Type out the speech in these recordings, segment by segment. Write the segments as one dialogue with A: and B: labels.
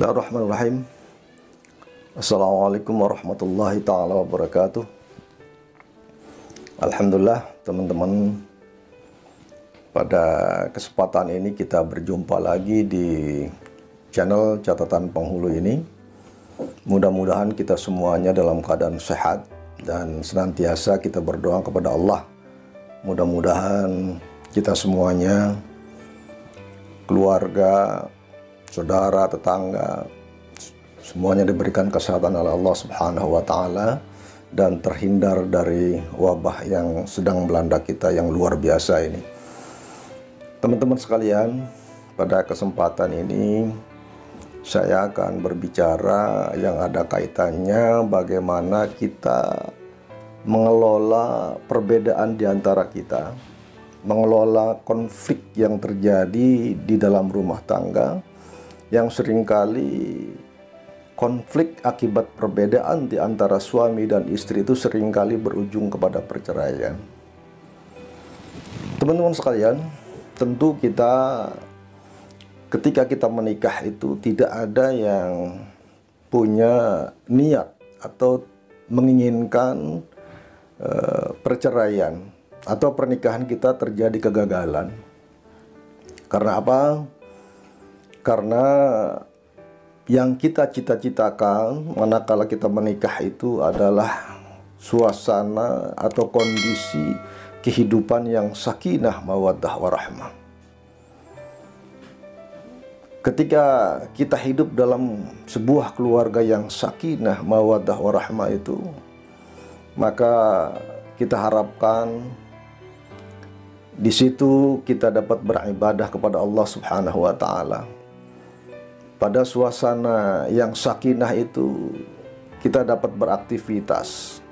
A: Bismillahirrahmanirrahim. Assalamualaikum warahmatullahi ta'ala wabarakatuh. Alhamdulillah teman-teman, pada kesempatan ini kita berjumpa lagi di channel Catatan Penghulu ini. Mudah-mudahan kita semuanya dalam keadaan sehat dan senantiasa kita berdoa kepada Allah. Mudah-mudahan kita semuanya, keluarga, saudara, tetangga, semuanya diberikan kesehatan oleh Allah Subhanahu wa Ta'ala dan terhindar dari wabah yang sedang melanda kita yang luar biasa ini. Teman-teman sekalian, pada kesempatan ini saya akan berbicara yang ada kaitannya bagaimana kita mengelola perbedaan di antara kita, mengelola konflik yang terjadi di dalam rumah tangga, yang seringkali konflik akibat perbedaan di antara suami dan istri itu seringkali berujung kepada perceraian. Teman-teman sekalian, tentu ketika kita menikah itu tidak ada yang punya niat atau menginginkan perceraian atau pernikahan kita terjadi kegagalan. Karena apa? Karena yang kita cita-citakan manakala kita menikah itu adalah suasana atau kondisi kehidupan yang sakinah, mawaddah, warahmah. Ketika kita hidup dalam sebuah keluarga yang sakinah, mawaddah, warahmah itu, maka kita harapkan di situ kita dapat beribadah kepada Allah Subhanahu wa Ta'ala. Pada suasana yang sakinah itu kita dapat beraktivitas.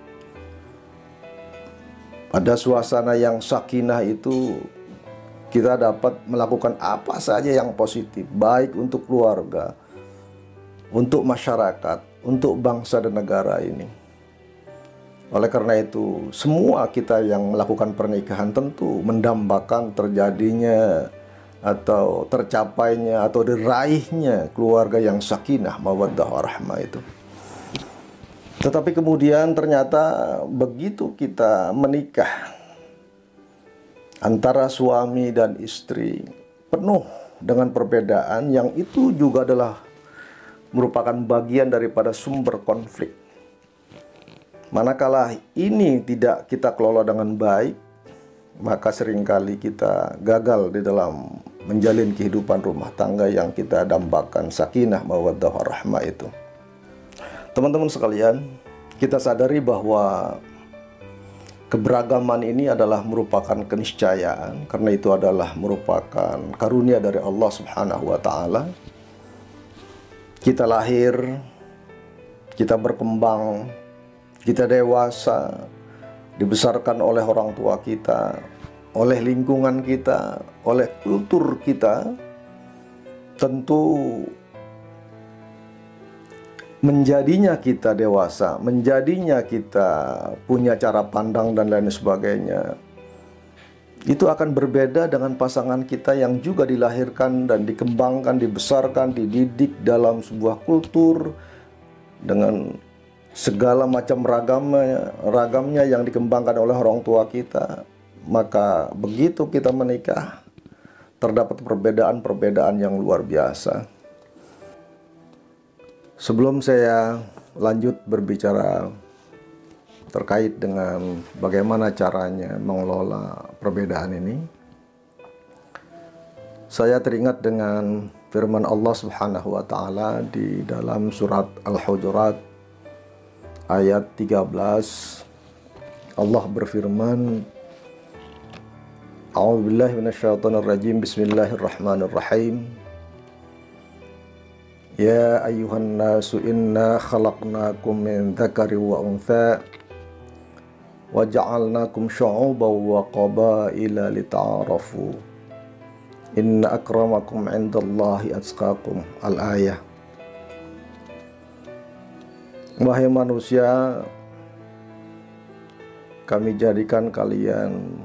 A: Pada suasana yang sakinah itu kita dapat melakukan apa saja yang positif, baik untuk keluarga, untuk masyarakat, untuk bangsa dan negara ini. Oleh karena itu, semua kita yang melakukan pernikahan tentu mendambakan terjadinya atau tercapainya atau diraihnya keluarga yang sakinah, mawaddah, warahmah itu. Tetapi kemudian ternyata begitu kita menikah antara suami dan istri penuh dengan perbedaan yang itu juga adalah merupakan bagian daripada sumber konflik. Manakala ini tidak kita kelola dengan baik, maka seringkali kita gagal di dalam menjalin kehidupan rumah tangga yang kita dambakan sakinah, mawaddah, warahmah itu. Teman-teman sekalian, kita sadari bahwa keberagaman ini adalah merupakan keniscayaan, karena itu adalah merupakan karunia dari Allah Subhanahu wa Ta'ala. Kita lahir, kita berkembang, kita dewasa, dibesarkan oleh orang tua kita, oleh lingkungan kita, oleh kultur kita. Tentu menjadinya kita dewasa, menjadinya kita punya cara pandang dan lain sebagainya, itu akan berbeda dengan pasangan kita yang juga dilahirkan dan dikembangkan, dibesarkan, dididik dalam sebuah kultur dengan segala macam ragamnya yang dikembangkan oleh orang tua kita. Maka begitu kita menikah, terdapat perbedaan-perbedaan yang luar biasa. Sebelum saya lanjut berbicara terkait dengan bagaimana caranya mengelola perbedaan ini, saya teringat dengan firman Allah Subhanahu wa Ta'ala di dalam surat Al-Hujurat ayat 13. Allah berfirman, A'udzubillahi minasyaitonirrajim, bismillahirrahmanirrahim. Ya ayyuhan nasu inna khalaqnakum min dzakari wa untha wa ja'alnakum syu'uban wa qabaila lita'arafu. Inna akramakum 'indallahi atqakum. Al-ayah. Wahai manusia, kami jadikan kalian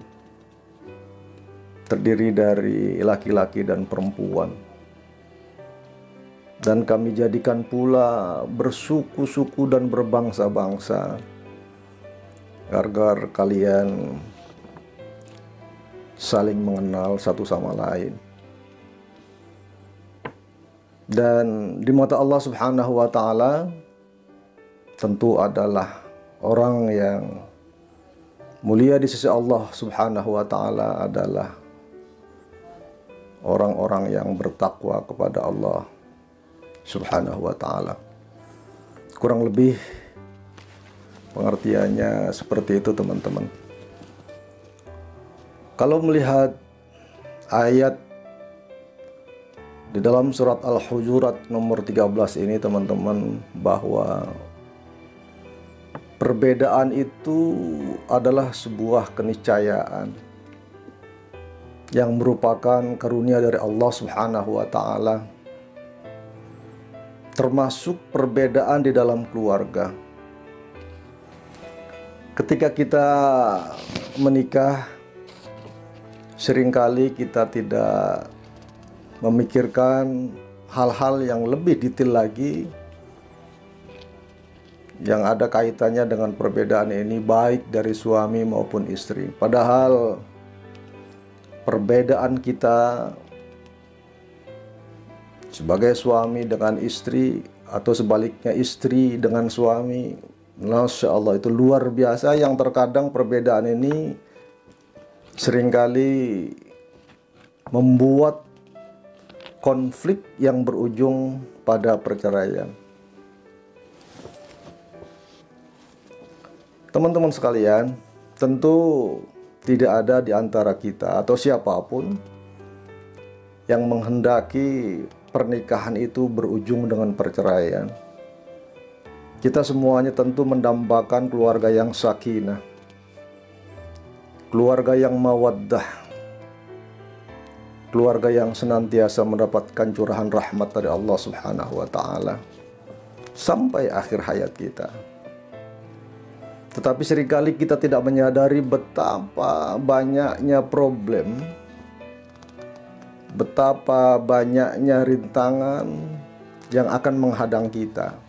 A: terdiri dari laki-laki dan perempuan. dan kami jadikan pula bersuku-suku dan berbangsa-bangsa, agar kalian saling mengenal satu sama lain. Dan di mata Allah Subhanahu wa Ta'ala, tentu adalah orang yang mulia di sisi Allah Subhanahu wa Ta'ala adalah orang-orang yang bertakwa kepada Allah Subhanahu wa Ta'ala. Kurang lebih pengertiannya seperti itu, teman-teman. Kalau melihat ayat di dalam surat Al-Hujurat nomor 13 ini, teman-teman, bahwa perbedaan itu adalah sebuah keniscayaan yang merupakan karunia dari Allah Subhanahu wa Ta'ala, termasuk perbedaan di dalam keluarga. Ketika kita menikah, seringkali kita tidak memikirkan hal-hal yang lebih detail lagi yang ada kaitannya dengan perbedaan ini, baik dari suami maupun istri. Padahal perbedaan kita sebagai suami dengan istri, atau sebaliknya istri dengan suami, Masya Allah, itu luar biasa, yang terkadang perbedaan ini seringkali membuat konflik yang berujung pada perceraian. Teman-teman sekalian, tentu tidak ada di antara kita atau siapapun yang menghendaki pernikahan itu berujung dengan perceraian. Kita semuanya tentu mendambakan keluarga yang sakinah, keluarga yang mawaddah, keluarga yang senantiasa mendapatkan curahan rahmat dari Allah Subhanahu wa Ta'ala sampai akhir hayat kita. Tetapi seringkali kita tidak menyadari betapa banyaknya problem, betapa banyaknya rintangan yang akan menghadang kita.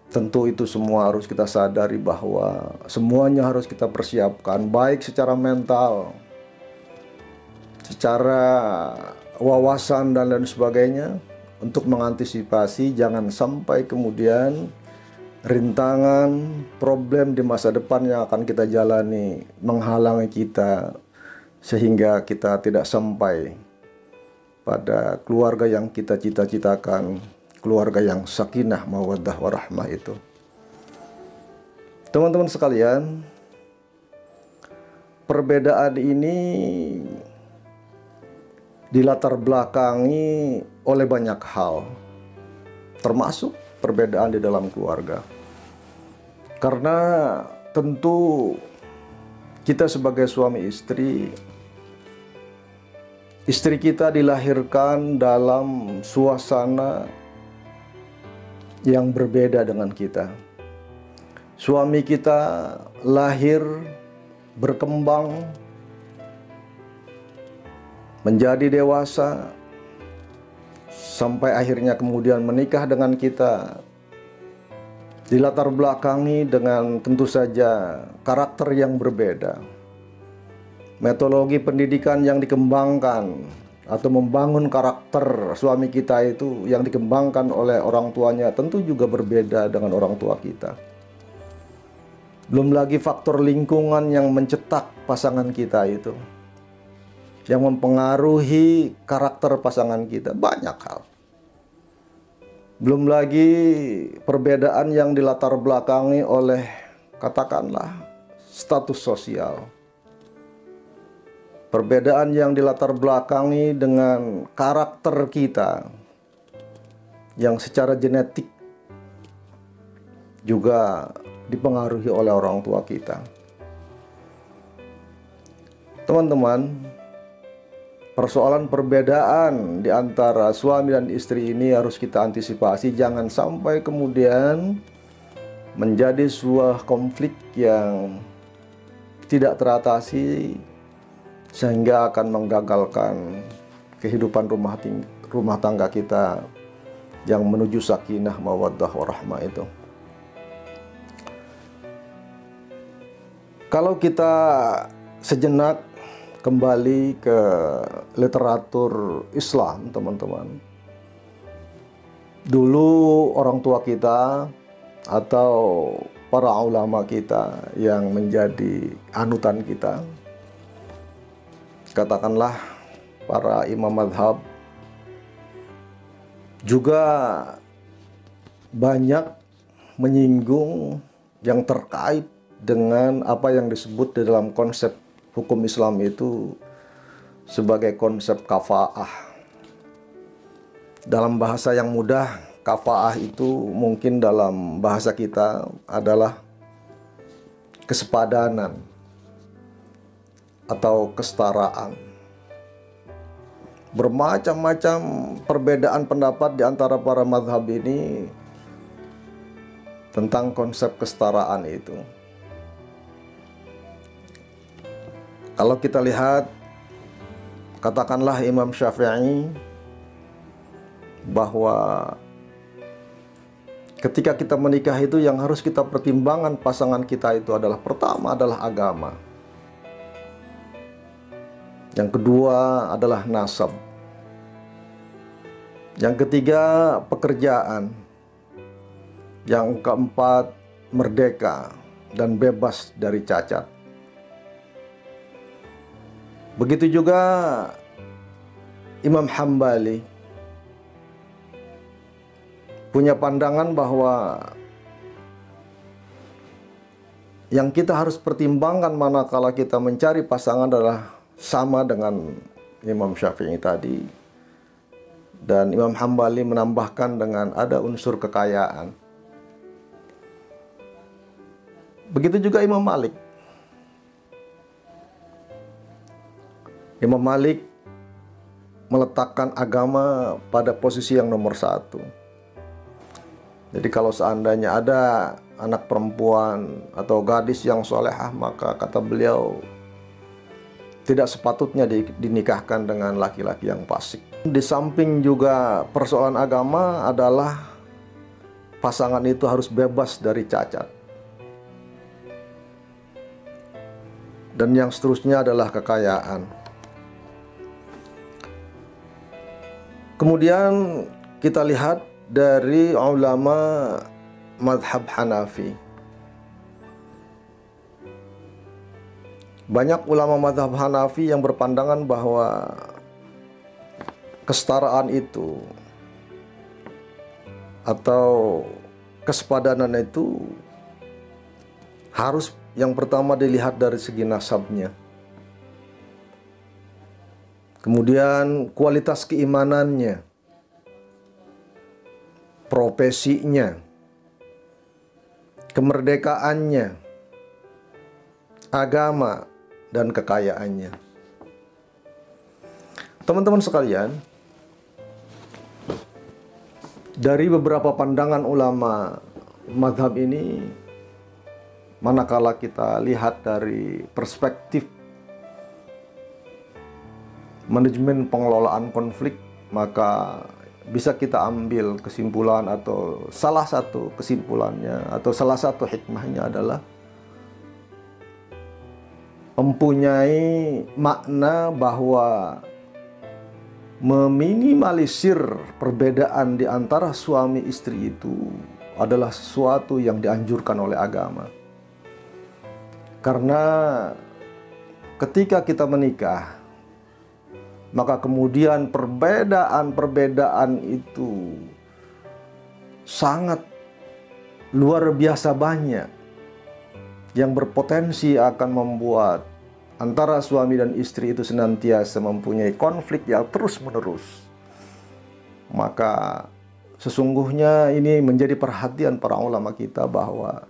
A: Tentu itu semua harus kita sadari bahwa semuanya harus kita persiapkan, baik secara mental, secara wawasan dan lain sebagainya, untuk mengantisipasi jangan sampai kemudian rintangan, problem di masa depan yang akan kita jalani menghalangi kita sehingga kita tidak sampai pada keluarga yang kita cita-citakan, keluarga yang sakinah, mawaddah, warahmah itu. Teman-teman sekalian, perbedaan ini dilatar belakangi oleh banyak hal, termasuk perbedaan di dalam keluarga. Karena tentu kita sebagai suami istri, istri kita dilahirkan dalam suasana yang berbeda dengan kita. Suami kita lahir, berkembang, menjadi dewasa, sampai akhirnya kemudian menikah dengan kita, dilatar belakangi dengan tentu saja karakter yang berbeda, metodologi pendidikan yang dikembangkan atau membangun karakter suami kita itu yang dikembangkan oleh orang tuanya tentu juga berbeda dengan orang tua kita. Belum lagi faktor lingkungan yang mencetak pasangan kita itu, yang mempengaruhi karakter pasangan kita, banyak hal. Belum lagi perbedaan yang dilatar belakangi oleh, katakanlah, status sosial. Perbedaan yang dilatar belakangi dengan karakter kita yang secara genetik juga dipengaruhi oleh orang tua kita. Teman-teman, persoalan perbedaan di antara suami dan istri ini harus kita antisipasi, jangan sampai kemudian menjadi sebuah konflik yang tidak teratasi sehingga akan menggagalkan kehidupan rumah tangga kita yang menuju sakinah, mawaddah, warahmah itu. Kalau kita sejenak kembali ke literatur Islam, teman-teman. Dulu orang tua kita atau para ulama kita yang menjadi anutan kita, katakanlah para imam madhab, juga banyak menyinggung yang terkait dengan apa yang disebut di dalam konsep hukum Islam itu sebagai konsep kafaah. Dalam bahasa yang mudah, kafaah itu mungkin dalam bahasa kita adalah kesepadanan atau kesetaraan. Bermacam-macam perbedaan pendapat di antara para mazhab ini tentang konsep kesetaraan itu. Kalau kita lihat, katakanlah Imam Syafi'i, bahwa ketika kita menikah itu yang harus kita pertimbangkan pasangan kita itu adalah, pertama adalah agama, yang kedua adalah nasab, yang ketiga pekerjaan, yang keempat merdeka dan bebas dari cacat. Begitu juga Imam Hambali punya pandangan bahwa yang kita harus pertimbangkan manakala kita mencari pasangan adalah sama dengan Imam Syafi'i tadi. Dan Imam Hambali menambahkan dengan ada unsur kekayaan. Begitu juga Imam Malik. Imam Malik meletakkan agama pada posisi yang nomor satu. Jadi kalau seandainya ada anak perempuan atau gadis yang solehah, maka kata beliau tidak sepatutnya dinikahkan dengan laki-laki yang fasik. Di samping juga persoalan agama adalah pasangan itu harus bebas dari cacat. Dan yang seterusnya adalah kekayaan. Kemudian kita lihat dari ulama madhab Hanafi. Banyak ulama madhab Hanafi yang berpandangan bahwa kesetaraan itu atau kesepadanan itu harus yang pertama dilihat dari segi nasabnya. Kemudian kualitas keimanannya, profesinya, kemerdekaannya, agama, dan kekayaannya. Teman-teman sekalian, dari beberapa pandangan ulama madhab ini, manakala kita lihat dari perspektif manajemen pengelolaan konflik, maka bisa kita ambil kesimpulan atau salah satu kesimpulannya atau salah satu hikmahnya adalah mempunyai makna bahwa meminimalisir perbedaan di antara suami istri itu adalah sesuatu yang dianjurkan oleh agama. Karena ketika kita menikah, maka kemudian perbedaan-perbedaan itu sangat luar biasa banyak yang berpotensi akan membuat antara suami dan istri itu senantiasa mempunyai konflik yang terus-menerus. Maka sesungguhnya ini menjadi perhatian para ulama kita bahwa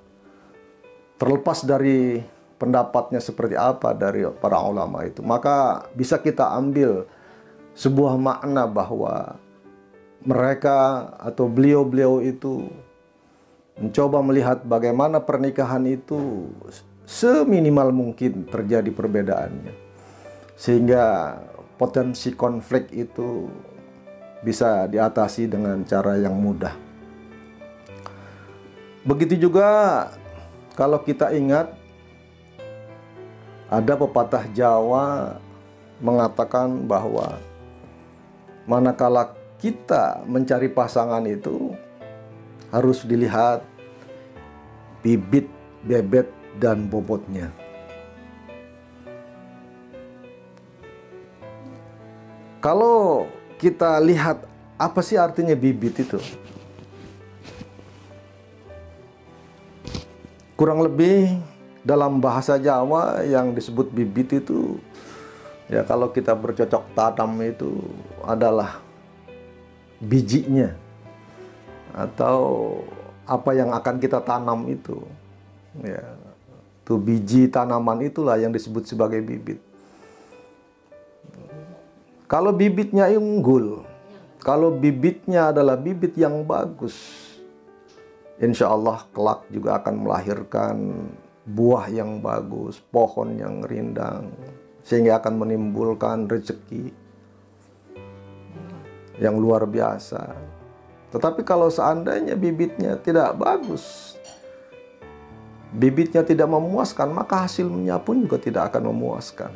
A: terlepas dari pendapatnya seperti apa dari para ulama itu, maka bisa kita ambil sebuah makna bahwa mereka atau beliau-beliau itu mencoba melihat bagaimana pernikahan itu seminimal mungkin terjadi perbedaannya, sehingga potensi konflik itu bisa diatasi dengan cara yang mudah. Begitu juga kalau kita ingat ada pepatah Jawa mengatakan bahwa manakala kita mencari pasangan itu harus dilihat bibit, bebet, dan bobotnya. Kalau kita lihat apa sih artinya bibit itu? Kurang lebih dalam bahasa Jawa yang disebut bibit itu, ya kalau kita bercocok tanam itu adalah bijinya atau apa yang akan kita tanam itu. Ya, itu biji tanaman itulah yang disebut sebagai bibit. Kalau bibitnya unggul, kalau bibitnya adalah bibit yang bagus, insya Allah kelak juga akan melahirkan buah yang bagus, pohon yang rindang, sehingga akan menimbulkan rezeki yang luar biasa. Tetapi kalau seandainya bibitnya tidak bagus, bibitnya tidak memuaskan, maka hasilnya pun juga tidak akan memuaskan.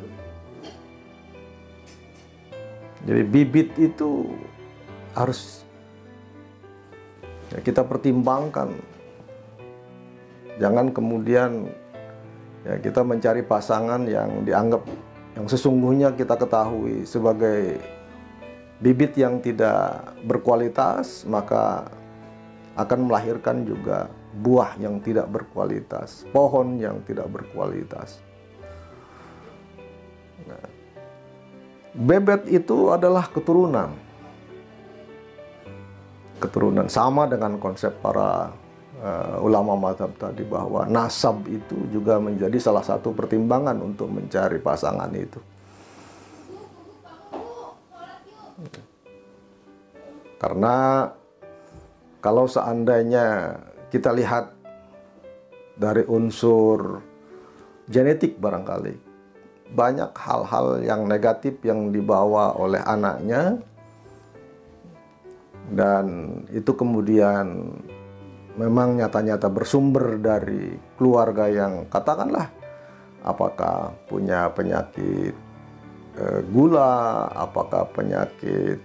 A: Jadi bibit itu harus ya, kita pertimbangkan. Jangan kemudian ya, kita mencari pasangan yang dianggap, yang sesungguhnya kita ketahui sebagai bibit yang tidak berkualitas, maka akan melahirkan juga buah yang tidak berkualitas, pohon yang tidak berkualitas. Nah, bebet itu adalah keturunan. Keturunan sama dengan konsep para ulama mazhab tadi, bahwa nasab itu juga menjadi salah satu pertimbangan untuk mencari pasangan itu. Karena kalau seandainya kita lihat dari unsur genetik barangkali, banyak hal-hal yang negatif yang dibawa oleh anaknya, dan itu kemudian memang nyata-nyata bersumber dari keluarga yang katakanlah apakah punya penyakit gula, apakah penyakit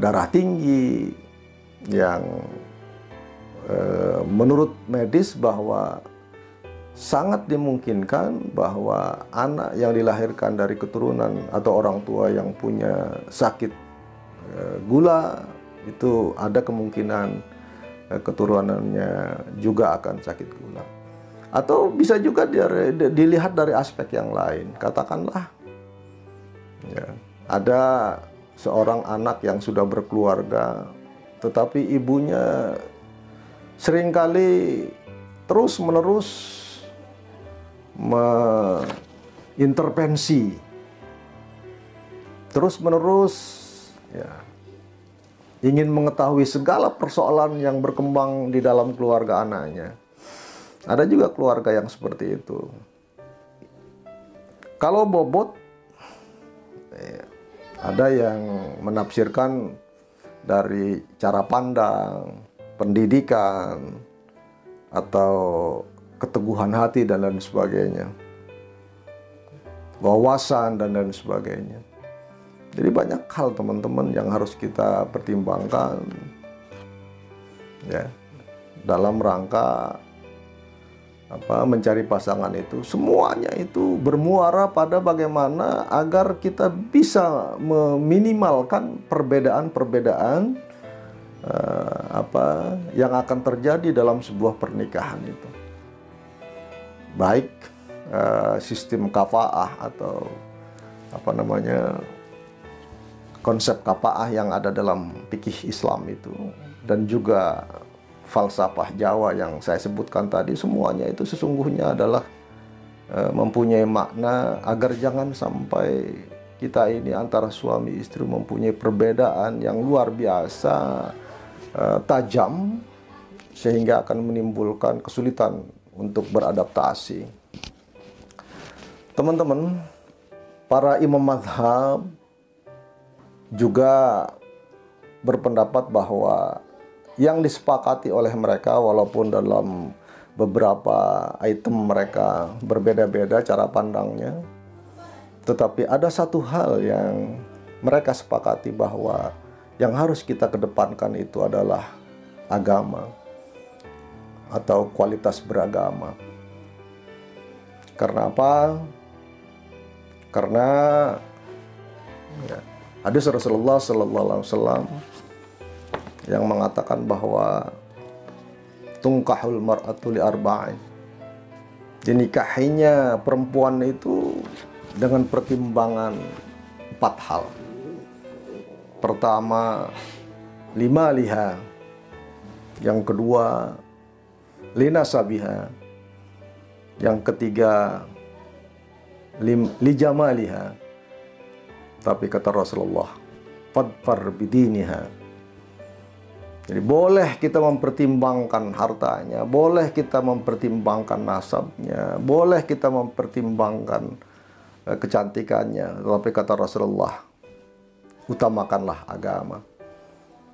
A: darah tinggi, yang menurut medis bahwa sangat dimungkinkan bahwa anak yang dilahirkan dari keturunan atau orang tua yang punya sakit gula itu ada kemungkinan keturunannya juga akan sakit gula. Atau bisa juga dilihat dari aspek yang lain. Katakanlah ya, ada seorang anak yang sudah berkeluarga, tetapi ibunya seringkali terus-menerus mengintervensi, terus-menerus ya, ingin mengetahui segala persoalan yang berkembang di dalam keluarga anaknya. Ada juga keluarga yang seperti itu. Kalau bobot, ya, ada yang menafsirkan dari cara pandang, pendidikan, atau keteguhan hati dan lain sebagainya, wawasan dan lain sebagainya. Jadi banyak hal teman-teman yang harus kita pertimbangkan ya, dalam rangka mencari pasangan itu. Semuanya itu bermuara pada bagaimana agar kita bisa meminimalkan perbedaan-perbedaan yang akan terjadi dalam sebuah pernikahan itu. Baik sistem kafaah atau konsep kafaah yang ada dalam fikih Islam itu, dan juga falsafah Jawa yang saya sebutkan tadi, semuanya itu sesungguhnya adalah mempunyai makna agar jangan sampai kita ini antara suami istri mempunyai perbedaan yang luar biasa tajam, sehingga akan menimbulkan kesulitan untuk beradaptasi. Teman-teman, para imam mazhab juga berpendapat bahwa yang disepakati oleh mereka, walaupun dalam beberapa item mereka berbeda-beda cara pandangnya, tetapi ada satu hal yang mereka sepakati, bahwa yang harus kita kedepankan itu adalah agama atau kualitas beragama. Karena apa? Karena hadis Rasulullah Sallallahu Alaihi Wasallam yang mengatakan bahwa tungkahul mar'atu li arba'in, dinikahinya perempuan itu dengan pertimbangan 4 hal. Pertama, lima liha. Yang kedua, lina sabiha. Yang ketiga, lijamaliha. Tapi kata Rasulullah, fadfar bidiniha. Jadi boleh kita mempertimbangkan hartanya, boleh kita mempertimbangkan nasabnya, boleh kita mempertimbangkan kecantikannya, tapi kata Rasulullah, utamakanlah agama.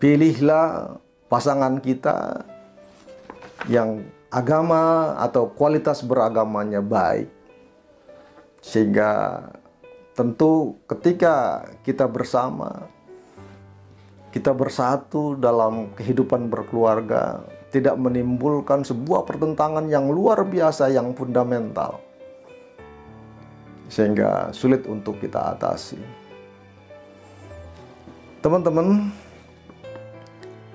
A: Pilihlah pasangan kita yang agama atau kualitas beragamanya baik, sehingga tentu ketika kita bersama, kita bersatu dalam kehidupan berkeluarga, tidak menimbulkan sebuah pertentangan yang luar biasa, yang fundamental, sehingga sulit untuk kita atasi. Teman-teman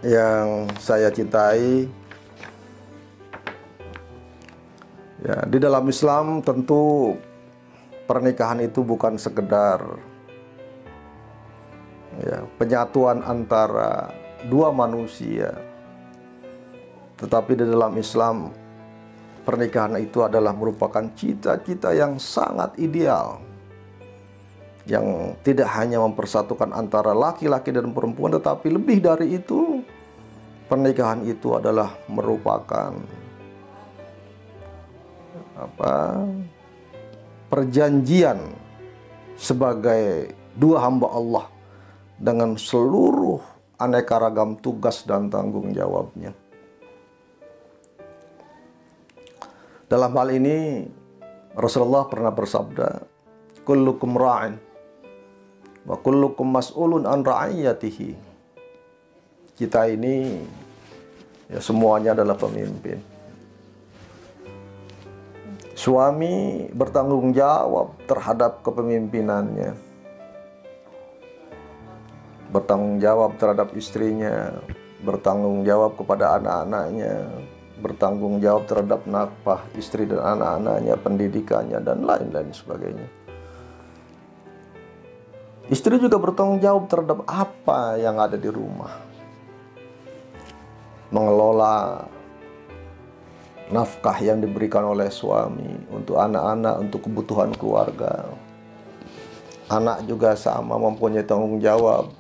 A: yang saya cintai, ya, di dalam Islam tentu pernikahan itu bukan sekedar penyatuan antara dua manusia, tetapi di dalam Islam pernikahan itu adalah merupakan cita-cita yang sangat ideal, yang tidak hanya mempersatukan antara laki-laki dan perempuan, tetapi lebih dari itu, pernikahan itu adalah merupakan perjanjian sebagai dua hamba Allah dengan seluruh aneka ragam tugas dan tanggung jawabnya. Dalam hal ini Rasulullah pernah bersabda, kullukum ra'in wa kullukum mas'ulun an ra'iyatihi. Kita ini semuanya adalah pemimpin. Suami bertanggung jawab terhadap kepemimpinannya, bertanggung jawab terhadap istrinya, bertanggung jawab kepada anak-anaknya, bertanggung jawab terhadap nafkah istri dan anak-anaknya, pendidikannya, dan lain-lain sebagainya. Istri juga bertanggung jawab terhadap apa yang ada di rumah, mengelola nafkah yang diberikan oleh suami untuk anak-anak, untuk kebutuhan keluarga. Anak juga sama mempunyai tanggung jawab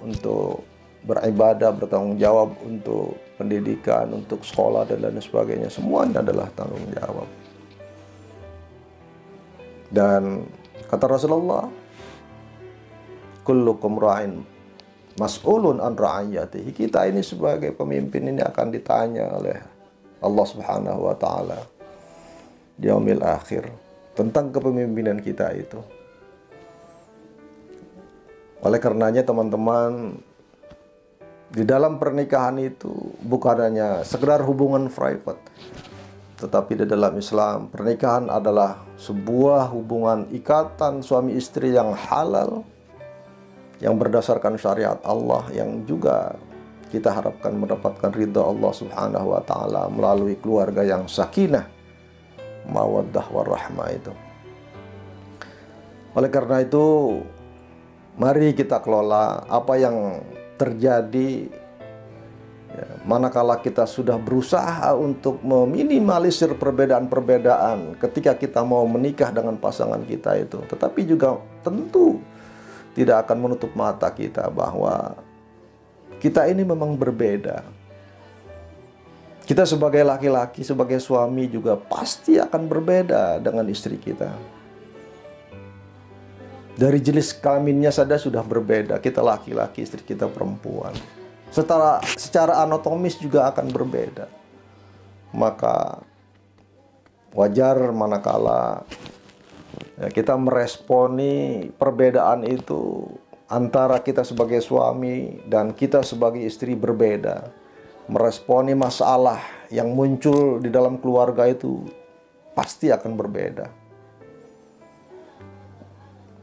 A: untuk beribadah, bertanggung jawab untuk pendidikan, untuk sekolah, dan lain sebagainya. Semuanya adalah tanggung jawab. Dan kata Rasulullah, kullukum ra'in mas'ulun an ra'iyatihi. Kita ini sebagai pemimpin ini akan ditanya oleh Allah Subhanahu wa taala di yaumil akhir tentang kepemimpinan kita itu. Oleh karenanya teman-teman, di dalam pernikahan itu bukan hanya sekedar hubungan private, tetapi di dalam Islam pernikahan adalah sebuah hubungan ikatan suami istri yang halal, yang berdasarkan syariat Allah, yang juga kita harapkan mendapatkan ridha Allah Subhanahu wa taala melalui keluarga yang sakinah, mawaddah warahmah itu. Oleh karena itu, mari kita kelola apa yang terjadi manakala kita sudah berusaha untuk meminimalisir perbedaan-perbedaan ketika kita mau menikah dengan pasangan kita itu. Tetapi juga tentu tidak akan menutup mata kita bahwa kita ini memang berbeda. Kita sebagai laki-laki, sebagai suami juga pasti akan berbeda dengan istri kita. Dari jenis kelaminnya saja sudah berbeda. Kita laki-laki, istri kita perempuan. Secara anatomis juga akan berbeda. Maka wajar manakala kita meresponi perbedaan itu antara kita sebagai suami dan kita sebagai istri berbeda. Meresponi masalah yang muncul di dalam keluarga itu pasti akan berbeda.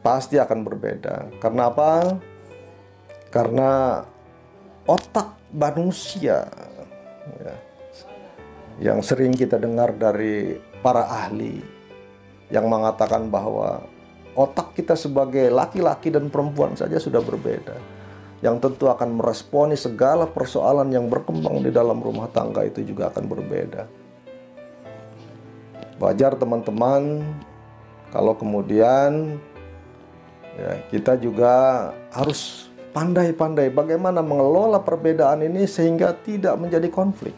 A: Pasti akan berbeda. Karena apa? Karena otak manusia yang sering kita dengar dari para ahli yang mengatakan bahwa otak kita sebagai laki-laki dan perempuan saja sudah berbeda, yang tentu akan meresponi segala persoalan yang berkembang di dalam rumah tangga itu juga akan berbeda. Wajar teman-teman kalau kemudian kita juga harus pandai-pandai bagaimana mengelola perbedaan ini sehingga tidak menjadi konflik.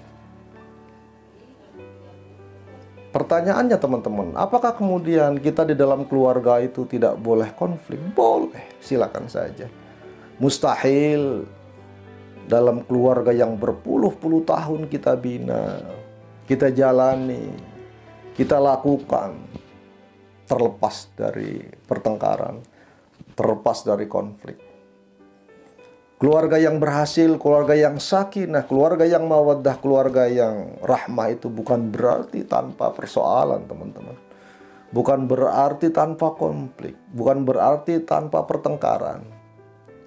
A: Pertanyaannya teman-teman, apakah kemudian kita di dalam keluarga itu tidak boleh konflik? Boleh, silakan saja. Mustahil dalam keluarga yang berpuluh-puluh tahun kita bina, kita jalani, kita lakukan, terlepas dari pertengkaran, terlepas dari konflik. Keluarga yang berhasil, keluarga yang sakinah, keluarga yang mawaddah, keluarga yang rahmah itu bukan berarti tanpa persoalan, teman-teman. Bukan berarti tanpa konflik, bukan berarti tanpa pertengkaran.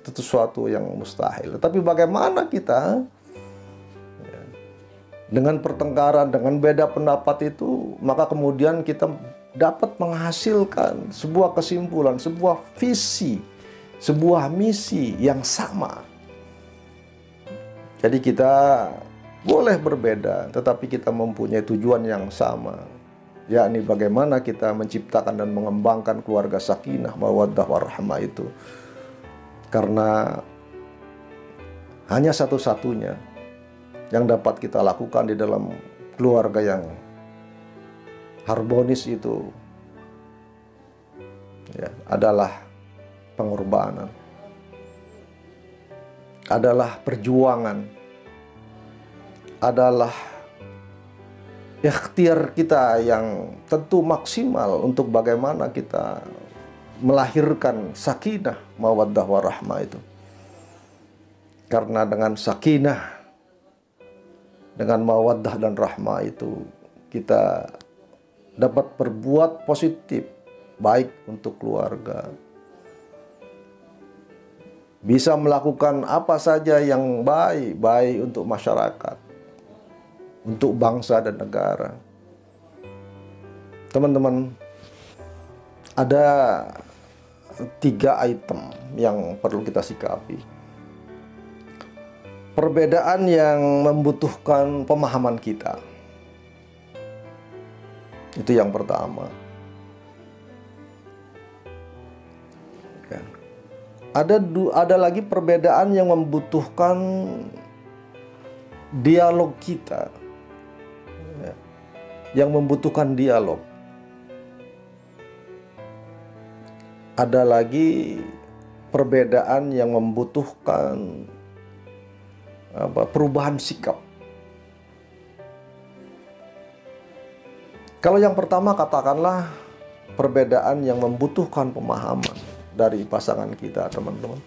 A: Itu sesuatu yang mustahil. Tapi bagaimana kita dengan pertengkaran, dengan beda pendapat itu, maka kemudian kita dapat menghasilkan sebuah kesimpulan, sebuah visi, sebuah misi yang sama. Jadi kita boleh berbeda, tetapi kita mempunyai tujuan yang sama, yakni bagaimana kita menciptakan dan mengembangkan keluarga sakinah, mawaddah, warahmah itu. Karena hanya satu-satunya yang dapat kita lakukan di dalam keluarga yang harmonis itu adalah pengorbanan, adalah perjuangan, adalah ikhtiar kita yang tentu maksimal untuk bagaimana kita melahirkan sakinah, mawaddah, warahmah itu. Karena dengan sakinah, dengan mawaddah dan rahmah itu kita dapat berbuat positif, baik untuk keluarga, bisa melakukan apa saja yang baik untuk masyarakat, untuk bangsa dan negara. Teman-teman, ada 3 item yang perlu kita sikapi. Perbedaan yang membutuhkan pemahaman kita. Itu yang pertama. Ada lagi perbedaan yang membutuhkan dialog kita, yang membutuhkan dialog. Ada lagi perbedaan yang membutuhkan perubahan sikap. Kalau yang pertama katakanlah perbedaan yang membutuhkan pemahaman dari pasangan kita, teman-teman.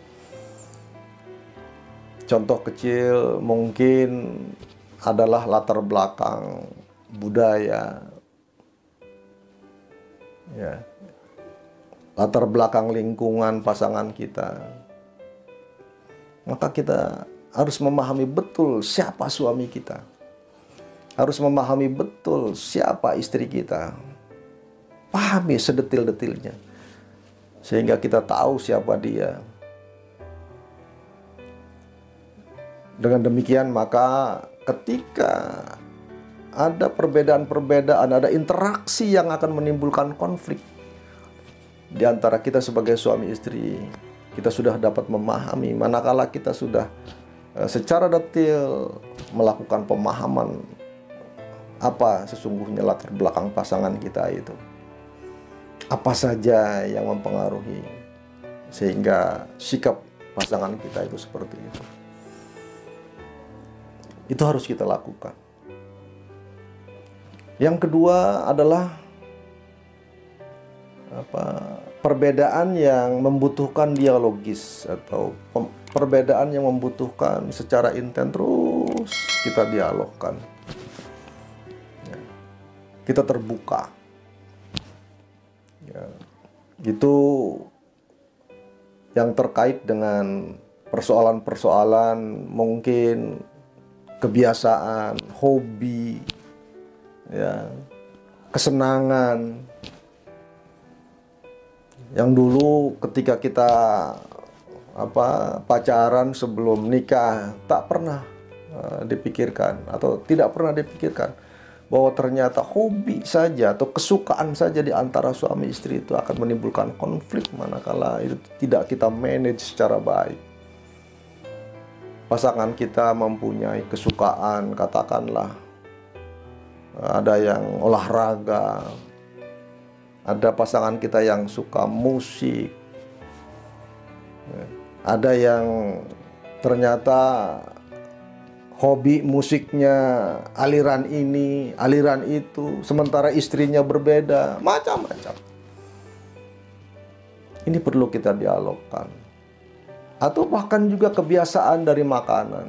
A: Contoh kecil mungkin adalah latar belakang budaya, latar belakang lingkungan pasangan kita. Maka kita harus memahami betul siapa suami kita, harus memahami betul siapa istri kita, pahami sedetil-detilnya, sehingga kita tahu siapa dia. Dengan demikian maka ketika ada perbedaan-perbedaan, ada interaksi yang akan menimbulkan konflik di antara kita sebagai suami istri, kita sudah dapat memahami, manakala kita sudah secara detail melakukan pemahaman apa sesungguhnya latar belakang pasangan kita itu. Apa saja yang mempengaruhi, sehingga sikap pasangan kita itu seperti itu. Itu harus kita lakukan. Yang kedua adalah perbedaan yang membutuhkan dialogis, atau perbedaan yang membutuhkan secara intens terus kita dialogkan. Kita terbuka. Ya, itu yang terkait dengan persoalan-persoalan mungkin kebiasaan, hobi, ya, kesenangan. Yang dulu ketika kita pacaran sebelum nikah tak pernah dipikirkan, atau tidak pernah dipikirkan bahwa ternyata hobi saja atau kesukaan saja di antara suami istri itu akan menimbulkan konflik manakala itu tidak kita manage secara baik. Pasangan kita mempunyai kesukaan, katakanlah ada yang olahraga, ada pasangan kita yang suka musik, ada yang ternyata hobi musiknya aliran ini, aliran itu, sementara istrinya berbeda, macam-macam. Ini perlu kita dialogkan. Atau bahkan juga kebiasaan dari makanan.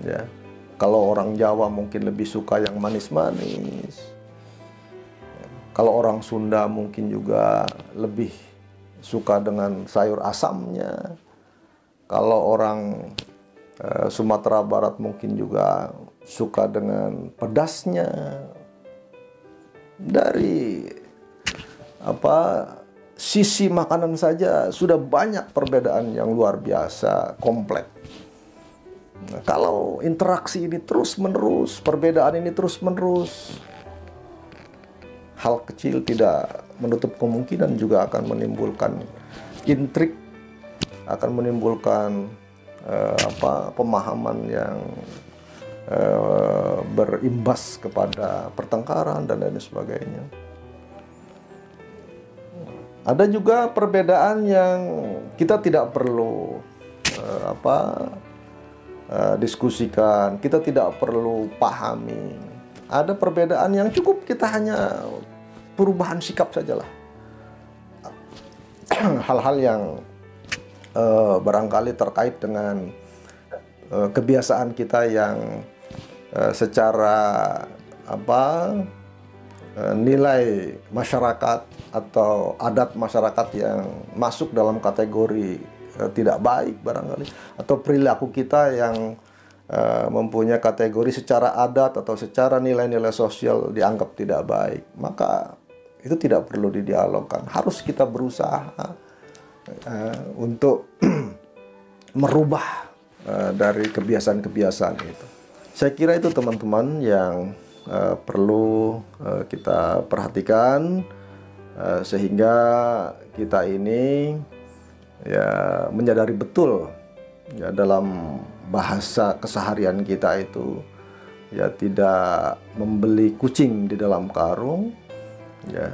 A: Ya, kalau orang Jawa mungkin lebih suka yang manis-manis. Kalau orang Sunda mungkin juga lebih suka dengan sayur asamnya. Kalau orang Sumatera Barat mungkin juga suka dengan pedasnya. Dari sisi makanan saja sudah banyak perbedaan yang luar biasa, kompleks. Nah, kalau interaksi ini terus-menerus, perbedaan ini terus-menerus, hal kecil tidak menutup kemungkinan juga akan menimbulkan intrik, akan menimbulkan pemahaman yang berimbas kepada pertengkaran dan lain sebagainya. Ada juga perbedaan yang kita tidak perlu diskusikan, kita tidak perlu pahami. Ada perbedaan yang cukup kita hanya perubahan sikap sajalah. Hal-hal yang barangkali terkait dengan kebiasaan kita yang secara nilai masyarakat atau adat masyarakat yang masuk dalam kategori tidak baik barangkali, atau perilaku kita yang mempunyai kategori secara adat atau secara nilai-nilai sosial dianggap tidak baik, maka itu tidak perlu didialogkan. Harus kita berusaha untuk merubah dari kebiasaan-kebiasaan itu. Saya kira itu teman-teman yang perlu kita perhatikan, sehingga kita ini ya menyadari betul ya dalam bahasa keseharian kita itu ya tidak membeli kucing di dalam karung, ya,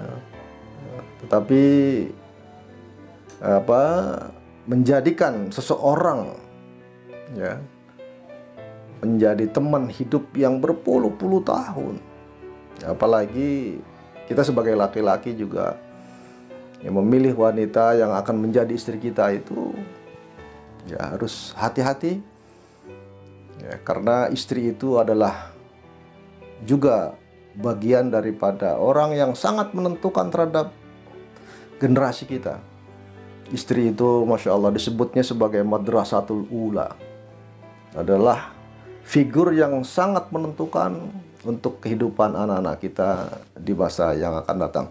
A: tetapi menjadikan seseorang ya menjadi teman hidup yang berpuluh-puluh tahun. Apalagi kita sebagai laki-laki juga yang memilih wanita yang akan menjadi istri kita itu ya harus hati-hati ya, karena istri itu adalah juga bagian daripada orang yang sangat menentukan terhadap generasi kita. Istri itu Masya Allah disebutnya sebagai madrasatul ula, adalah figur yang sangat menentukan untuk kehidupan anak-anak kita di masa yang akan datang.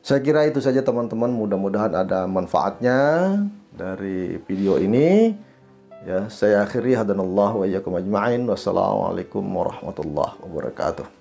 A: Saya kira itu saja teman-teman, mudah-mudahan ada manfaatnya dari video ini. Ya, saya akhiri, hadanallahu wa iyyakum ajma'in. Wassalamualaikum warahmatullahi wabarakatuh.